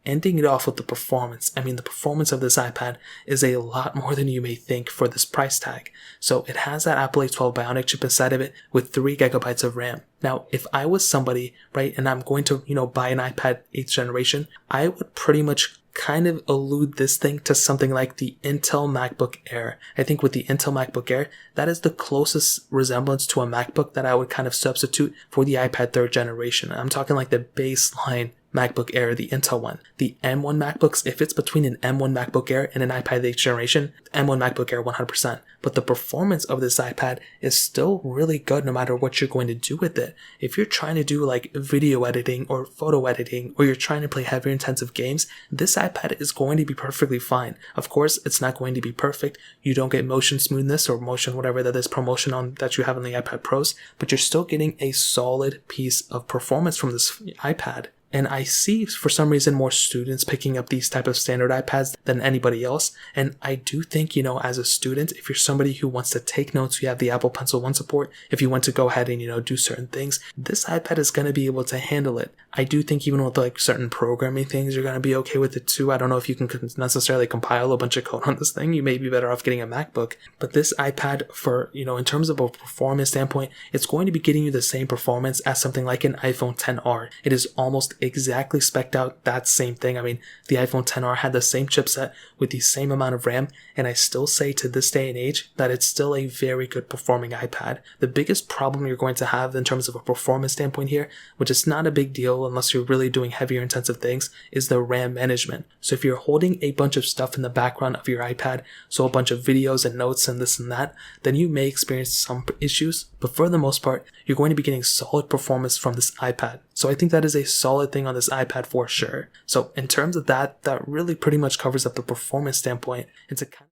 ending it off with the performance. I mean, the performance of this iPad is a lot more than you may think for this price tag. So it has that Apple A12 Bionic chip inside of it with 3 gigabytes of RAM. Now, if I was somebody, right, and I'm going to, buy an iPad 8th generation, I would pretty much kind of allude this thing to something like the Intel MacBook Air. I think with the Intel MacBook Air, that is the closest resemblance to a MacBook that I would kind of substitute for the iPad 3rd generation. I'm talking like the baseline MacBook Air, the Intel one. The M1 MacBooks, if it's between an M1 MacBook Air and an iPad 8th generation, M1 MacBook Air 100%. But the performance of this iPad is still really good no matter what you're going to do with it. If you're trying to do like video editing or photo editing, or you're trying to play heavy intensive games, this iPad is going to be perfectly fine. Of course, it's not going to be perfect. You don't get motion smoothness or motion whatever that is promotion on that you have on the iPad Pros, but you're still getting a solid piece of performance from this iPad. And I see, for some reason, more students picking up these type of standard iPads than anybody else. And I do think, as a student, if you're somebody who wants to take notes, you have the Apple Pencil 1 support. If you want to go ahead and, do certain things, this iPad is going to be able to handle it. I do think even with like certain programming things, you're going to be okay with it too. I don't know if you can necessarily compile a bunch of code on this thing. You may be better off getting a MacBook. But this iPad, for, in terms of a performance standpoint, it's going to be getting you the same performance as something like an iPhone XR. It is almost exactly spec'd out that same thing. I mean, the iPhone XR had the same chipset with the same amount of RAM, and I still say to this day and age that it's still a very good performing iPad. The biggest problem you're going to have in terms of a performance standpoint here, which is not a big deal unless you're really doing heavier intensive things, is the RAM management. So if you're holding a bunch of stuff in the background of your iPad, so a bunch of videos and notes and this and that, then you may experience some issues, but for the most part, you're going to be getting solid performance from this iPad. So I think that is a solid thing on this iPad for sure. So in terms of that really pretty much covers up the performance standpoint. It's a kind